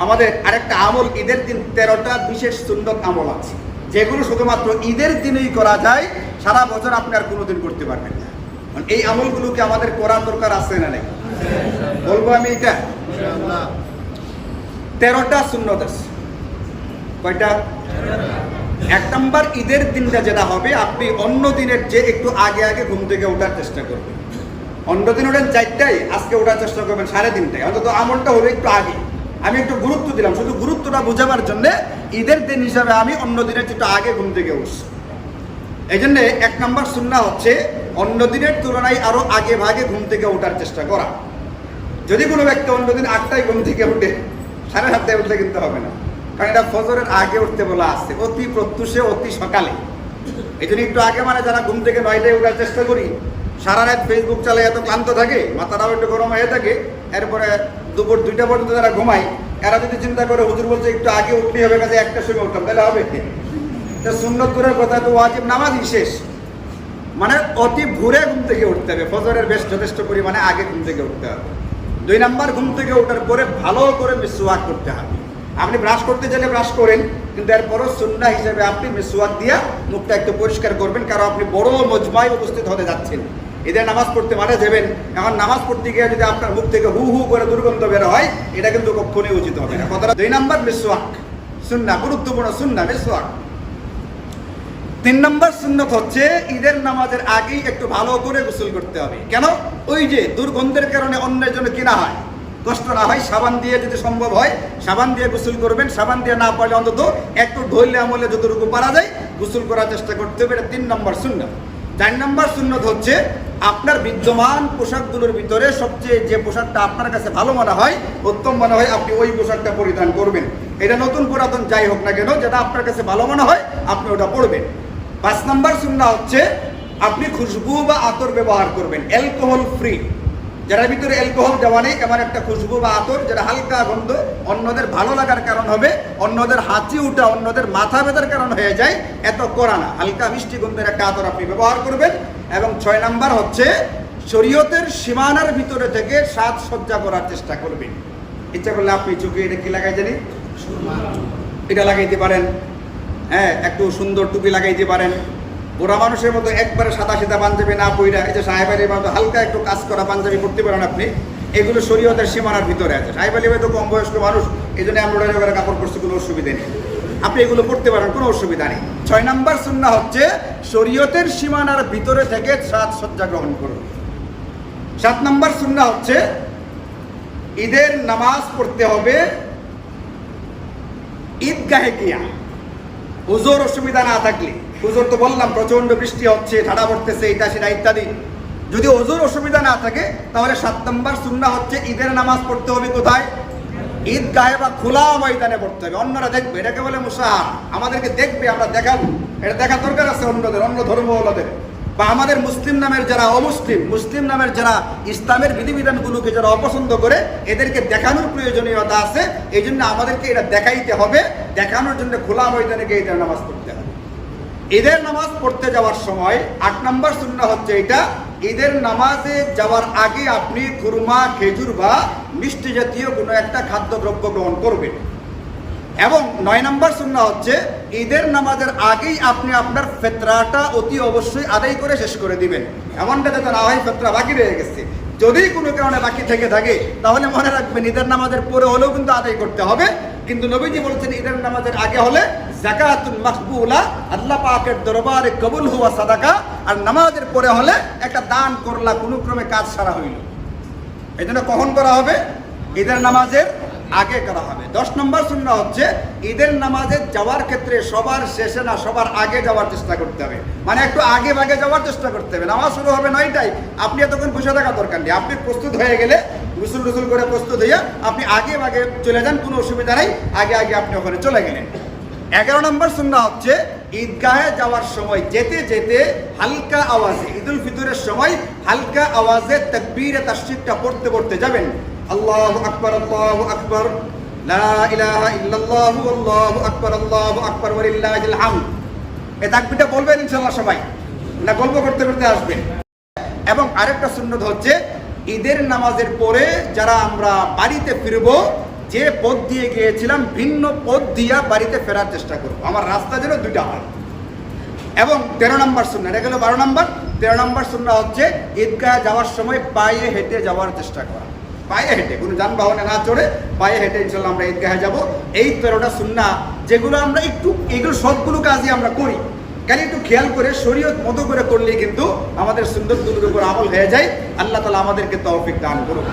আমাদের আরেকটা আমল, ঈদের দিন 13টা বিশেষ সুন্নত আমল আছে যেগুলো শুধুমাত্র ঈদের দিনেই করা যায়, সারা বছর আপনি আর কোনোদিন করতে পারবেন না। এই আমলগুলোকে আমাদের করার দরকার আছে না নাই? বলবো আমি এটা 13টা সুন্নত আছে। কয়টা? 1 নম্বর, ঈদের দিনটা যেটা হবে, আপনি অন্য দিনের যে একটু আগে আগে ঘুম থেকে ওঠার চেষ্টা করবেন। অন্য দিন ওঠেন 4টায়, আজকে ওঠার চেষ্টা করবেন 3:30টায়, অন্তত আমলটা হলো একটু আগে। আমি একটু গুরুত্ব দিলাম, শুধু গুরুত্বটা বোঝাবার জন্য ঈদের দিন হিসাবে আমি অন্য দিনের একটু আগে ঘুম থেকে উঠছি। এই জন্য 1 নম্বর সুন্নাহ হচ্ছে অন্য দিনের তুলনায় আরো আগে ভাগে ঘুম থেকে ওঠার চেষ্টা করা। যদি কোনো ব্যক্তি অন্য দিন 8টায় ঘুম থেকে উঠে, 7:30টায় উঠলে কিন্তু হবে না, কারণ এটা ফজরের আগে উঠতে বলা আছে, অতি প্রত্যুষে অতি সকালে। এই জন্য একটু আগে, মানে যারা ঘুম থেকে 9টায় ওঠার চেষ্টা করি, সারা রাত ফেসবুক চালাই, এত ক্লান্ত থাকে, মাথাটাও একটু গরম হয়ে থাকে, এরপরে দুপুর 2টা পর্যন্ত যারা ঘুমায়, এরা যদি চিন্তা করে হুজুর বলছে একটু আগে উঠলেই হবে, কাজে 1টার সময় উঠলাম, তাহলে হবে? সুন্নত দূরের কথা, তো ওয়াজিব নামাজই শেষ। মানে অতি ভোরে ঘুম থেকে উঠতে হবে, ফজরের বেশ যথেষ্ট পরিমাণে আগে ঘুম থেকে উঠতে হবে। 2 নম্বর, ঘুম থেকে ওঠার পরে ভালো করে মিসওয়াক করতে হবে। আপনি ব্রাশ করতে চাইলে ব্রাশ করেন, কিন্তু এরপরও সুন্নাহ হিসেবে আপনি মিসওয়াক দিয়া মুখটা একটু পরিষ্কার করবেন, কারণ আপনি বড় মজমায় উপস্থিত হতে যাচ্ছেন। ঈদের নামাজ পড়তে মাঠে যাবেন, এখন নামাজ পড়তে গিয়ে যদি আপনার মুখ থেকে হু হু করে দুর্গন্ধ বের হয়, এটা কিন্তু কখনোই উচিত হবে না। কথাটা 2 নম্বর, মিসওয়াক সুন্নাহ, গুরুত্বপূর্ণ সুন্নাহ মিসওয়াক। 3 নম্বর সুন্নত হচ্ছে ঈদের নামাজের আগেই একটু ভালো করে গোসল করতে হবে। কেন? ওই যে দুর্গন্ধের কারণে অন্যের জন্য কিনা হয়, কষ্ট না হয়, সাবান দিয়ে যদি সম্ভব হয় সাবান দিয়ে গোসল করবেন। সাবান দিয়ে না পারলে অন্তত একটু ধরলে আমলে যতটুকু পারা যায় গোসল করার চেষ্টা করতে হবে। এটা 3 নম্বর সুন্নত। 4 নম্বর সুন্নত হচ্ছে আপনার বিদ্যমান পোশাকগুলোর ভিতরে সবচেয়ে যে পোশাকটা আপনার কাছে ভালো মনে হয়, উত্তম মনে হয়, আপনি ওই পোশাকটা পরিধান করবেন। এটা নতুন পুরাতন যাই হোক না কেন, যেটা আপনার কাছে ভালো মনে হয় আপনি ওটা পরবেন। 5 নম্বর সুন্নাহ হচ্ছে আপনি খুশবু বা আতর ব্যবহার করবেন, অ্যালকোহল ফ্রি, যার ভিতরে অ্যালকোহল দেওয়া নেই, এমন একটা খুশবু বা আতর যেটা হালকা গন্ধ, অন্যদের ভালো লাগার কারণ হবে, অন্যদের হাঁচি উঠা, অন্যদের মাথা ব্যথার কারণ হয়ে যায়, এত কড়া না, হালকা মিষ্টি গন্ধের একটা আতর আপনি ব্যবহার করবেন। এবং 6 নম্বর হচ্ছে শরীয়তের সীমানার ভিতরে থেকে সাজসজ্জা করার চেষ্টা করবেন। ইচ্ছা করলে আপনি চোখে এটা কি লাগাই জানি, এটা লাগাইতে পারেন, হ্যাঁ, একটু সুন্দর টুপি লাগাইতে পারেন। বুড়া মানুষের মতো একবারে সাদা সিধা পাঞ্জাবি না পইরা, এই যে সাহেব আলী মতো হালকা একটু কাজ করা পাঞ্জাবি পড়তে পারেন আপনি, এগুলো শরীয়তের সীমানার ভিতরে আছে। সাহেব আলী তো কম বয়স্ক মানুষ, এই জন্য এমব্রয়ডারি করে কাপড় পরতে কোনো অসুবিধা নেই, আপনি এগুলো পড়তে পারেন, কোনো অসুবিধা নেই। 6 নম্বর সুন্নাহ হচ্ছে শরীয়তের সীমানার ভিতরে থেকে সাজসজ্জা গ্রহণ করুন। 7 নম্বর সুন্নাহ হচ্ছে ঈদের নামাজ পড়তে হবে ঈদগাহে গিয়া, হুজুর অসুবিধা না থাকলে। হুজুর তো বললাম প্রচন্ড বৃষ্টি হচ্ছে, ঠাডা পড়তেছে, এটা সেটা ইত্যাদি, যদি হুজুর অসুবিধা না থাকে তাহলে 7 নম্বর সুন্নাহ হচ্ছে ঈদের নামাজ পড়তে হবে কোথায়? ঈদগাহে বা খোলা ময়দানে পড়তে হবে। অন্যরা দেখবে, এটাকে বলে মুসাহারা, আমাদেরকে দেখবে, আমরা দেখাবো, এটা দেখা দরকার আছে অন্যদের, অন্য ধর্মওয়ালাদের, বা আমাদের মুসলিম নামের যারা অমুসলিম, মুসলিম নামের যারা ইসলামের বিধিবিধানগুলোকে যারা অপছন্দ করে, এদেরকে দেখানোর প্রয়োজনীয়তা আছে। এই জন্য আমাদেরকে এটা দেখাইতে হবে, দেখানোর জন্য খোলা ময়দানে গিয়ে ঈদের নামাজ পড়তে হবে। ঈদের নামাজ পড়তে যাওয়ার সময় 8 নম্বর সুন্নাহ হচ্ছে এটা, ঈদের নামাজে যাওয়ার আগে আপনি খুরমা, খেজুর বা মিষ্টি জাতীয় কোনো একটা খাদ্যদ্রব্য গ্রহণ করবেন। এবং 9 নম্বর সুন্নাহ হচ্ছে ঈদের নামাজের আগেই আপনি আপনার ফিতরাটা অতি অবশ্যই আদায় করে শেষ করে দিবেন। এমনটা যাতে না হয় ফিতরা বাকি রয়ে গেছে, যদি কোনো কারণে বাকি থেকে থাকে তাহলে মনে রাখবেন ঈদের নামাজের পরে হলেও কিন্তু আদায় করতে হবে। কিন্তু নবীজি বলছেন ঈদের নামাজের আগে হলে যাকাতুল মাকবুলা, আল্লাহ পাকের দরবারে কবুল হওয়া সাদাকা, আর নামাজের পরে হলে একটা দান করলা, কোনো ক্রমে কাজ সারা হইল। এই জন্য কখন করা হবে? ঈদের নামাজের আগে করা হবে। 10 নম্বর সুন্নাহ হচ্ছে ঈদের নামাজে যাওয়ার ক্ষেত্রে সবার শেষে না, সবার আগে যাওয়ার চেষ্টা করতে হবে, মানে একটু আগে ভাগে যাওয়ার চেষ্টা করতে হবে। নামাজ শুরু হবে 9টায়, আপনি এতক্ষণ বসে থাকা দরকার নেই, আপনি প্রস্তুত হয়ে গেলে গোসল টোসল করে প্রস্তুত হইয়া আপনি আগে ভাগে চলে যান, কোনো অসুবিধা নেই, আগে আগে আপনি ওখানে চলে গেলেন। 11 নম্বর সুন্নাহ হচ্ছে ঈদগাহে যাওয়ার সময় যেতে যেতে হালকা আওয়াজে, ঈদুল ফিতরের সময় হালকা আওয়াজে তাকবীরে তাশরিকটা পড়তে পড়তে যাবেন। আল্লাহু আকবার, আল্লাহু আকবার, লা ইলাহা ইল্লাল্লাহু, আল্লাহু আকবার, আল্লাহু আকবার, ওয়ালিল্লাহিল হামদ। এই তাকবীরটা বলবেন ইনশাআল্লাহ সবাই, না গল্প করতে করতে আসবেন। এবং আরেকটা সুন্নাত হচ্ছে ঈদের নামাজের পরে যারা আমরা বাড়িতে ফিরবো, যে পথ দিয়ে গিয়েছিলাম ভিন্ন পথ দিয়া বাড়িতে ফেরার চেষ্টা করব, আমার রাস্তা যেন দুইটা হয়। এবং 13 নম্বর সুন্নাহ, এটা গেল 12 নম্বর। 13 নম্বর সুন্নাহ হচ্ছে ঈদগাহ যাওয়ার সময় পায়ে হেঁটে যাওয়ার চেষ্টা করা, পায়ে হেঁটে, কোনো যানবাহনে না চড়ে পায়ে হেঁটে ইনশাল্লাহ আমরা ঈদগাহে যাব। এই 13টা সুন্নাহ যেগুলো আমরা একটু, এগুলো সবগুলো কাজই আমরা করি, খালি একটু খেয়াল করে শরীয়ত মতো করে করলেই কিন্তু আমাদের সুন্নতগুলোর উপর আমল হয়ে যায়। আল্লাহ তাআলা আমাদেরকে তৌফিক দান করুন।